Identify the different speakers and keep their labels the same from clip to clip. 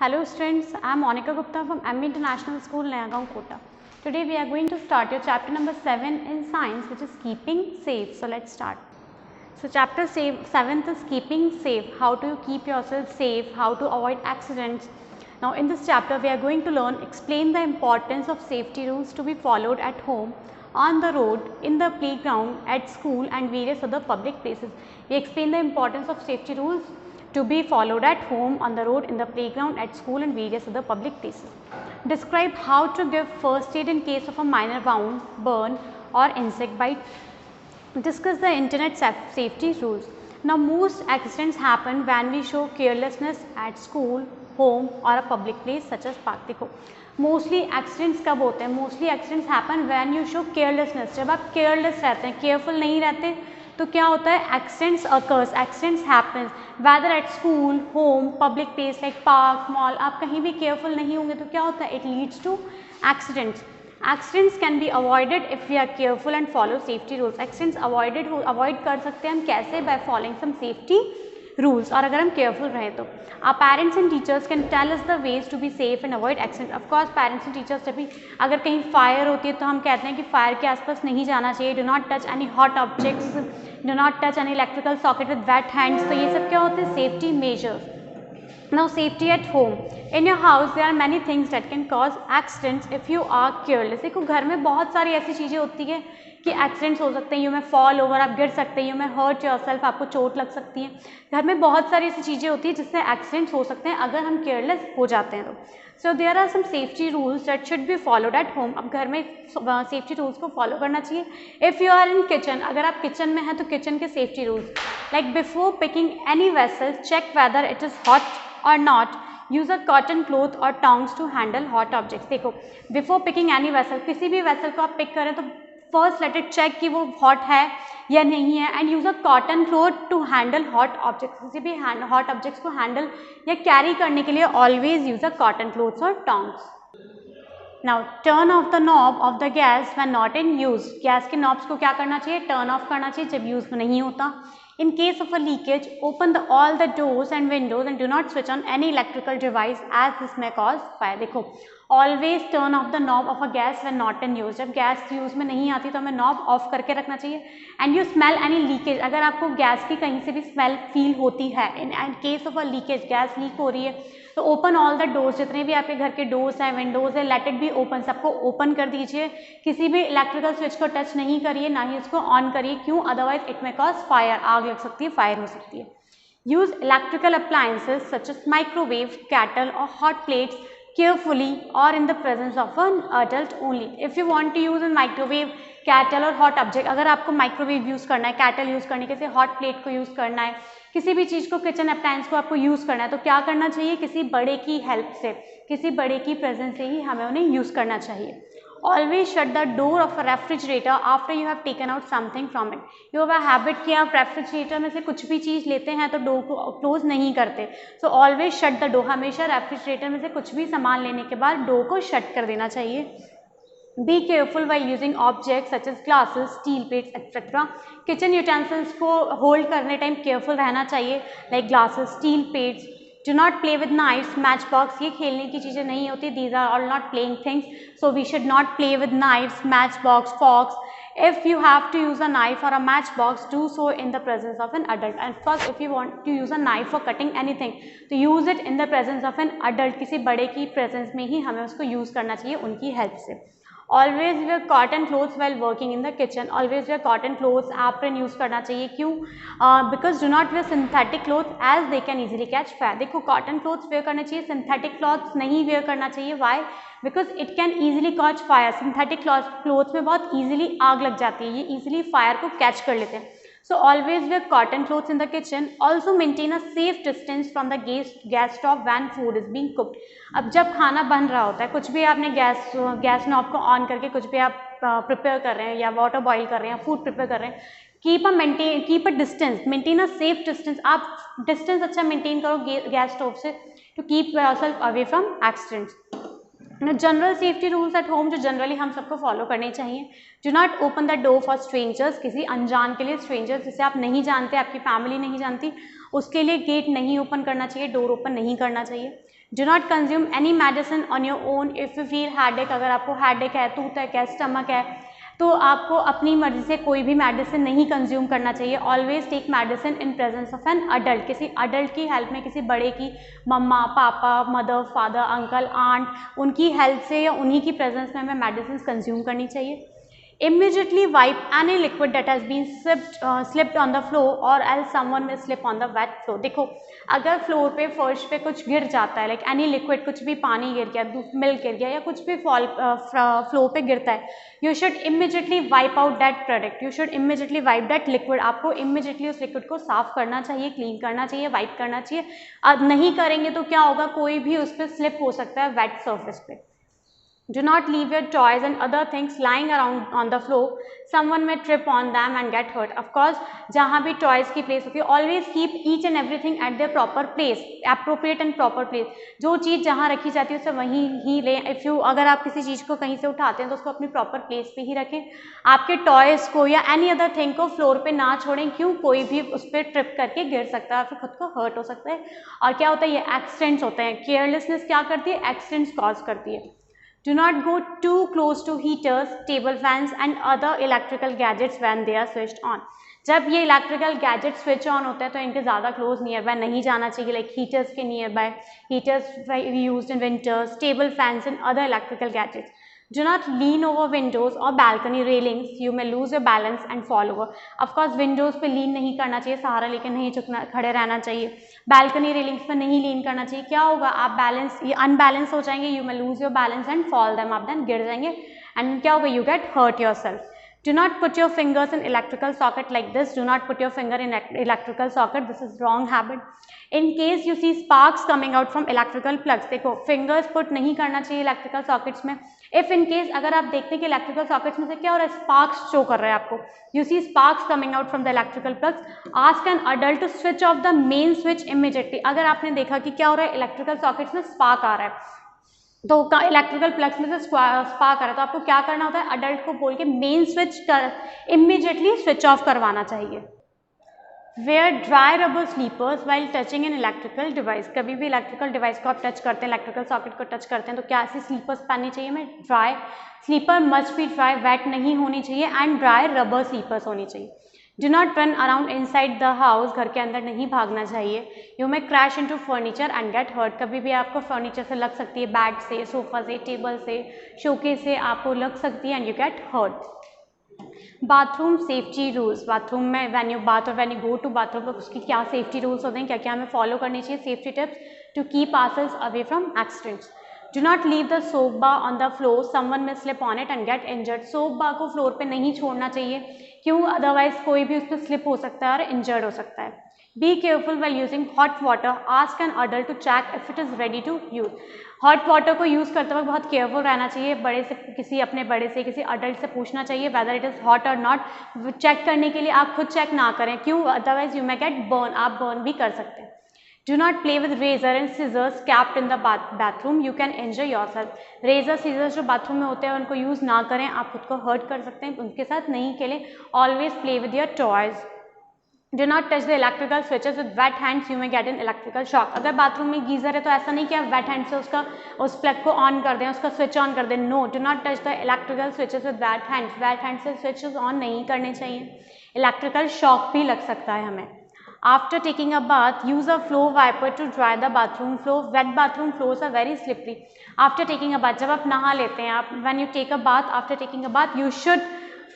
Speaker 1: Hello students, I am Monica Gupta from MB International School, Nayagaon, Kota. Today we are going to start your chapter number 7 in science, which is keeping safe. So let's start. So chapter 7th is keeping safe, how to keep yourself safe, how to avoid accidents. Now in this chapter we are going to learn, explain the importance of safety rules to be followed at home, on the road, in the playground, at school and various other public places. We explain the importance of safety rules to be followed at home, on the road, in the playground, at school and various other public places. Describe how to give first aid in case of a minor wound, burn or insect bite. Discuss the internet safety rules. Now most accidents happen when we show carelessness at school, home or a public place such as park. देखो mostly accidents कब होते हैं? Mostly accidents happen when you show carelessness. जब आप careless रहते हैं, careful नहीं रहते, तो क्या होता है? Accidents occurs, accidents happens whether at school, home, public place like park, mall. आप कहीं भी केयरफुल नहीं होंगे तो क्या होता है? It leads to accidents. Accidents can be avoided if we are careful and follow safety rules. Accidents avoid कर सकते हैं हम कैसे? By following some safety rules. और अगर हम careful रहें तो our parents and teachers can tell us the ways to be safe and avoid accident. Of course parents and teachers जब भी अगर कहीं fire होती है तो हम कहते हैं कि fire के आसपास नहीं जाना चाहिए. Do not touch any hot objects. Do not touch any electrical socket with wet hands. तो ये सब क्या होते हैं? Safety measures. Now safety at home. In your house there are many things that can cause accidents if you are careless. देखो घर में बहुत सारी ऐसी चीज़ें होती है कि एक्सीडेंट्स हो सकते हैं. यू में फॉल ओवर, आप गिर सकते हैं. यू में हर्ट योरसेल्फ, आपको चोट लग सकती है. घर में बहुत सारी ऐसी चीज़ें होती है जिससे एक्सीडेंट्स हो सकते हैं अगर हम केयरलेस हो जाते हैं तो. So there are some safety rules that should be followed at home. अब घर में सेफ्टी रूल्स को फॉलो करना चाहिए. If you are in kitchen, अगर आप किचन में हैं तो किचन के safety rules like before picking any vessel check whether it is hot or not. Use a cotton cloth or tongs to handle hot objects. देखो before picking any vessel, किसी भी vessel को आप pick करें तो first let it check कि वो hot है या नहीं है. and use a cotton cloth to handle hot objects. किसी भी hot objects को handle या carry करने के लिए always use a cotton cloths or tongs. Now turn off the knob of the gas when not in use. Gas के knobs को क्या करना चाहिए? Turn off करना चाहिए जब यूज़ में नहीं होता. In case of a leakage, open all the doors and windows and do not switch on any electrical device as this may cause fire. देखो always turn off the knob of a gas when not in use. जब gas use में नहीं आती तो हमें knob of करके रखना चाहिए. And you smell any leakage, अगर आपको गैस की कहीं से भी स्मेल फील होती है, in case of a leakage, gas leak हो रही है, तो ओपन ऑल द डोर्स. जितने भी आपके घर के डोर्स हैं, विंडोज़ है, लेट इट बी ओपन. सबको ओपन कर दीजिए. किसी भी इलेक्ट्रिकल स्विच को टच नहीं करिए, ना ही उसको ऑन करिए. क्यों? Otherwise it may cause fire. आग लग सकती है, फायर हो सकती है. Use electrical appliances such as microwave, kettle और hot plates carefully or in the presence of an adult only. If you want to use a microwave, cattle और hot object, अगर आपको माइक्रोवेव यूज़ करना है, cattle use करने के, hot plate को use करना है, किसी भी चीज़ को, किचन अप्लायंस को आपको यूज़ करना है, तो क्या करना चाहिए? किसी बड़े की हेल्प से, किसी बड़े की प्रेजेंस से ही हमें उन्हें यूज़ करना चाहिए. Always shut the door of a refrigerator after you have taken out something from it. You have a habit कि आप रेफ्रिजरेटर में से कुछ भी चीज़ लेते हैं तो डोर को क्लोज नहीं करते. So always shut the door. हमेशा रेफ्रिजरेटर में से कुछ भी सामान लेने के बाद डोर को शट कर देना चाहिए. Be careful while using objects such as glasses, steel plates, etc. Kitchen utensils को होल्ड करने टाइम केयरफुल रहना चाहिए, like glasses, steel plates. Do not play with knives, matchbox. ये खेलने की चीज़ें नहीं होती. These are all not playing things. So we should not play with knives, matchbox, forks. If you have to use a knife or a matchbox, do so in the presence of an adult. And first, if you want to use a knife for cutting anything, तो use it in the presence of an adult. किसी बड़े की presence में ही हमें उसको use करना चाहिए, उनकी help से. Always wear cotton clothes while working in the kitchen. Always wear cotton clothes. apron use करना चाहिए. क्यों? Because do not wear synthetic clothes as they can easily catch fire. देखो cotton clothes wear करने चाहिए, synthetic clothes नहीं wear करना चाहिए. Why? Because it can easily catch fire. Synthetic clothes में बहुत easily आग लग जाती है, ये easily fire को catch कर लेते हैं. So always wear cotton clothes in the kitchen. Also maintain a safe distance from the gas stove when food is being cooked. अब जब खाना बन रहा होता है, कुछ भी आपने गैस नॉब को ऑन करके कुछ भी आप प्रिपेयर कर रहे हैं या वाटर बॉईल कर रहे हैं या फूड प्रिपेयर कर रहे हैं, keep a distance, maintain a safe distance. आप डिस्टेंस अच्छा मेंटेन करो गैस स्टोव से, to keep yourself away from accidents. General safety rules at home जो जनरली हम सबको फॉलो करने चाहिए. Do not open the door for strangers, किसी अनजान के लिए, स्ट्रेंजर्स जिसे आप नहीं जानते, आपकी फैमिली नहीं जानती, उसके लिए गेट नहीं ओपन करना चाहिए, डोर ओपन नहीं करना चाहिए. Do not consume any medicine on your own if you feel headache, अगर आपको हेडेक है, टूथेक है, स्टमक है, तो आपको अपनी मर्जी से कोई भी मेडिसिन नहीं कंज्यूम करना चाहिए. Always take medicine in presence of an adult, किसी अडल्ट की हेल्प में, किसी बड़े की, mamma papa, mother father uncle aunt, उनकी हेल्प से या उन्हीं की प्रेजेंस में हमें मेडिसिन कंज्यूम करनी चाहिए. Immediately wipe any liquid that has been slipped on the floor or else someone will slip on the wet floor. देखो अगर फ्लोर पे फर्श पे कुछ गिर जाता है, लाइक एनी लिक्विड, कुछ भी पानी गिर गया, मिल्क गिर गया या कुछ भी फ्लोर पे गिरता है, you should immediately wipe out that product, you should immediately wipe that liquid. आपको इमीजिएटली उस लिक्विड को साफ करना चाहिए, क्लीन करना चाहिए, वाइप करना चाहिए. अब नहीं करेंगे तो क्या होगा, कोई भी उस पर स्लिप हो सकता है वेट सर्फेस पे. Do not leave your toys and other things lying around on the floor. Someone may trip on them and get hurt. Of course, जहाँ भी toys की place होती है, always keep each and everything at their proper place, appropriate and proper place. जो चीज़ जहाँ रखी जाती है उसे वहीं ही लें. If you अगर आप किसी चीज़ को कहीं से उठाते हैं तो उसको अपनी proper place पे ही रखें. आपके toys को या any other thing को floor पे ना छोड़ें. क्यों, कोई भी उस पर trip करके गिर सकता है, फिर खुद को hurt हो सकता है. और क्या होता है, ये accidents होते हैं. Carelessness क्या करती है, accidents cause करती है. Do not go too close to heaters, table fans and other electrical gadgets when they are switched on. जब ये इलेक्ट्रिकल गैजेट स्विच ऑन होते हैं तो इनके ज़्यादा क्लोज नियर बाय नहीं जाना चाहिए, लाइक हीटर्स के near by, heaters used in winters, table fans and other electrical gadgets. Do not lean over windows or balcony railings. You may lose your balance and fall over. Of course, windows पे lean नहीं करना चाहिए, सहारा लेके नहीं झुकना, खड़े रहना चाहिए. Balcony railings पे नहीं lean करना चाहिए. क्या होगा, आप बैलेंस ये अनबैलेंस हो जाएंगे. You may lose your balance and fall them. आप then गिर जाएंगे and क्या होगा, you get hurt yourself. Do not put your fingers in electrical socket like this. Do not put your finger in electrical socket. This is wrong habit. In case you see sparks coming out from electrical plugs, देखो fingers put नहीं करना चाहिए electrical sockets में. If in case अगर आप देखते हैं कि electrical sockets में से क्या हो रहा है, sparks show कर रहा है आपको, you see sparks coming out from the electrical plugs, ask an adult to switch off the main switch immediately. अगर आपने देखा कि क्या हो रहा है, electrical sockets में spark आ रहा है, तो इलेक्ट्रिकल प्लग्स में से स्पार्क आ रहा है, तो आपको क्या करना होता है, अडल्ट को बोल के मेन स्विच कर इमीडिएटली स्विच ऑफ करवाना चाहिए. Wear dry rubber slippers while touching in electrical device. कभी भी इलेक्ट्रिकल डिवाइस को आप टच करते हैं, इलेक्ट्रिकल सॉकेट को टच करते हैं, तो क्या ऐसी स्लीपर्स पहननी चाहिए हमें, dry slipper must be dry, wet नहीं होनी चाहिए, एंड ड्राई रबर स्लीपर्स होनी चाहिए. Do not run around inside the house, घर के अंदर नहीं भागना चाहिए. You may crash into furniture and get hurt. कभी भी आपको फर्नीचर से लग सकती है, बेड से, सोफा से, टेबल से, शोकेस से आपको लग सकती है and you get hurt. Bathroom safety rules. Bathroom में व्हेन यू बाथ और when you go to bathroom, तो उसकी क्या सेफ्टी रूल्स होते हैं, क्या क्या हमें फॉलो करनी चाहिए, safety tips to keep ourselves away from accidents. Do not leave the soap bar on the floor. Someone may slip on it and get injured. Soap bar को फ्लोर पे नहीं छोड़ना चाहिए. क्यों, अदरवाइज कोई भी उस पर स्लिप हो सकता है और इंजर्ड हो सकता है. Be careful while using hot water. Ask an adult to check if it is ready to use. Hot water को यूज़ करते वक्त बहुत केयरफुल रहना चाहिए. बड़े से किसी अपने बड़े से किसी अडल्ट से पूछना चाहिए वेदर इट इज़ हॉट और नॉट. चेक करने के लिए आप खुद चेक ना करें. क्यों, otherwise you may gate burn, आप बर्न भी कर सकते हैं. Do not play with razor and scissors kept in the bathroom. You can injure yourself. Razor scissors जो बाथरूम में होते हैं उनको यूज़ ना करें, आप खुद को हर्ट कर सकते हैं, उनके साथ नहीं खेलें. Always play with your toys. Do not touch the electrical switches with wet hands. You may get an electrical shock. अगर बाथरूम में गीज़र है तो ऐसा नहीं कि आप wet hand से उस प्लग को ऑन कर दें, उसका स्विच ऑन कर दें. No, do not touch the electrical switches with wet hands. Wet hand से स्विचेस ऑन नहीं करने चाहिए. इलेक्ट्रिकल शॉक भी लग सकता है हमें. After taking a bath, use a floor wiper to dry the bathroom floor. Wet bathroom floors are very slippery. After taking a bath, जब आप नहा लेते हैं, आप when you take a bath, after taking a bath, you should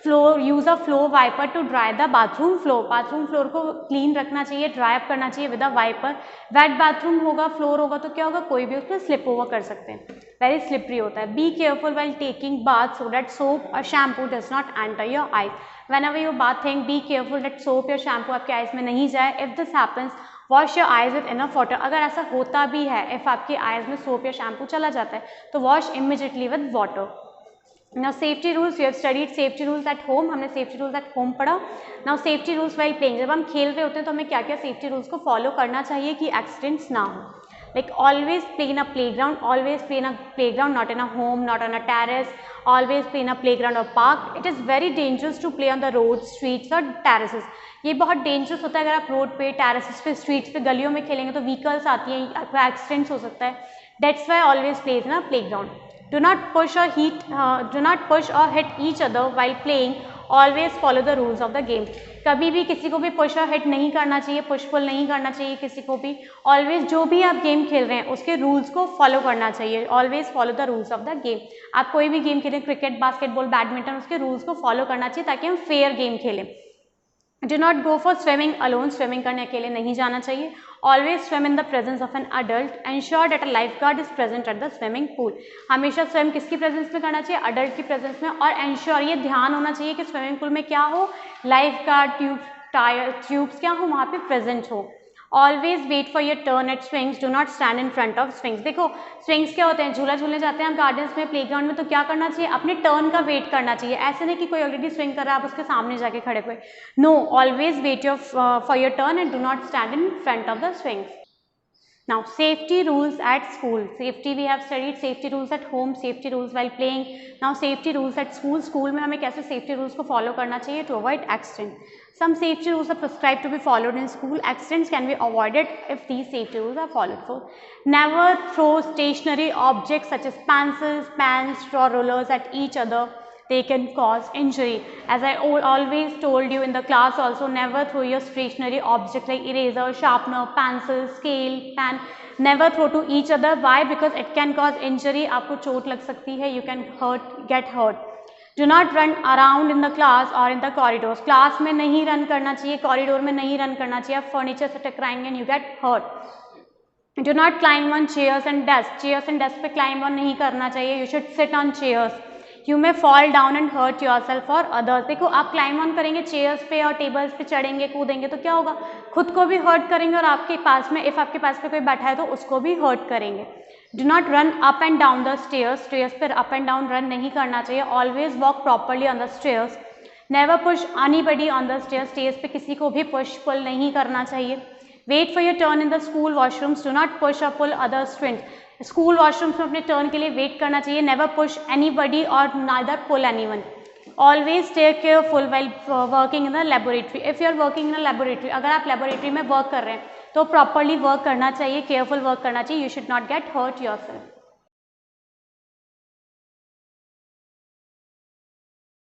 Speaker 1: use a floor wiper to dry the bathroom floor. bathroom floor को clean रखना चाहिए, dry up करना चाहिए with a wiper. wet bathroom होगा, floor होगा तो क्या होगा, कोई भी उस पर slip over कर सकते हैं, very slippery होता है. Be careful while taking bath so that soap or shampoo does not enter your eyes. Whenever you bathing, be careful that soap या shampoo आपके eyes में नहीं जाए. If this happens, wash your eyes with enough water. अगर ऐसा होता भी है, if आपके eyes में soap या shampoo चला जाता है, तो wash immediately with water. Now safety rules, we have studied safety rules at home. हमने safety rules at home पढ़ा. Now safety rules while playing. जब हम खेल रहे होते हैं तो हमें क्या क्या safety rules को follow करना चाहिए कि accidents ना हो. Like always play in a playground, always play in a playground, not in a home, not on a terrace, always play in a playground or park. It is very dangerous to play on the roads, streets or terraces. ये बहुत dangerous होता है अगर आप road पे, terraces पे, streets पे, गलियों में खेलेंगे तो व्हीकल्स आती हैं, आपका एक्सीडेंट्स हो सकता है. That's why always play in a playground. Do not push or hit each other while playing. Always follow the rules of the game. कभी भी किसी को भी push or hit नहीं करना चाहिए, push pull नहीं करना चाहिए किसी को भी. Always जो भी आप गेम खेल रहे हैं उसके रूल्स को फॉलो करना चाहिए. Always follow the rules of the game. आप कोई भी गेम खेलें, क्रिकेट, बास्केटबॉल, बैडमिंटन, उसके रूल्स को फॉलो करना चाहिए ताकि हम फेयर गेम खेलें. Do not go for swimming alone. Swimming करने अकेले नहीं जाना चाहिए. Always swim in the presence of an adult. Ensure that a lifeguard is present at the swimming pool. हमेशा स्वयं किसकी प्रेजेंस में करना चाहिए? अडल्ट की प्रेजेंस में. और ensure ये ध्यान होना चाहिए कि स्विमिंग पूल में क्या हो, लाइफगार्ड, ट्यूब्स क्या हो वहाँ पे प्रेजेंट हो. Always wait for your turn at swings. Do not stand in front of swings. देखो swings क्या होते हैं, झूला झूलने जाते हैं हम गार्डन्स में, प्लेग्राउंड में, तो क्या करना चाहिए? अपने टर्न का वेट करना चाहिए. ऐसे नहीं कि कोई ऑलरेडी स्विंग कर रहा है आप उसके सामने जाके खड़े हुए. No, always wait for your turn and do not stand in front of the swings. Now safety rules at school. Safety we have studied, safety rules at home, safety rules while playing. Now safety rules at school. School में हमें कैसे safety rules को follow करना चाहिए to avoid accident. Some safety rules are prescribed to be followed in school. Accidents can be avoided if these safety rules are followed. So never throw stationary objects such as pencils, pens, straw rollers at each other. They can cause injury. As I always told you in the class also, never throw your stationary objects like eraser, sharpener, pencil, scale, pen. Never throw to each other. Why? Because it can cause injury. आपको चोट लग सकती है. You can get hurt. Do not run around in the class or in the corridors. Class में नहीं run करना चाहिए, corridor में नहीं रन करना चाहिए. आप फर्नीचर से टकराएंगे and you get hurt. Do not climb on chairs and desks. Chairs and desks पे climb on नहीं करना चाहिए. You should sit on chairs. You may fall down and hurt yourself or others. देखो आप climb on करेंगे chairs पे और tables पे चढ़ेंगे, कूदेंगे तो क्या होगा? खुद को भी हर्ट करेंगे और आपके पास में, इफ़ आपके पास में कोई बैठा है तो उसको भी हर्ट करेंगे. Do not run up and down the stairs. Stairs पर up and down रन नहीं करना चाहिए. Always walk properly on the stairs. Never push anybody on the stairs. Stairs पे किसी को भी push pull नहीं करना चाहिए. Wait for your turn in the school washrooms. Do not push or pull others' friends. School washrooms में अपने turn के लिए वेट करना चाहिए. नेवर पुश एनीबडी और neither pull anyone. Always stay careful while working in the laboratory. If you are working in a laboratory, अगर आप laboratory में वर्क कर रहे हैं तो प्रॉपरली वर्क करना चाहिए, केयरफुल वर्क करना चाहिए. You should not get hurt yourself.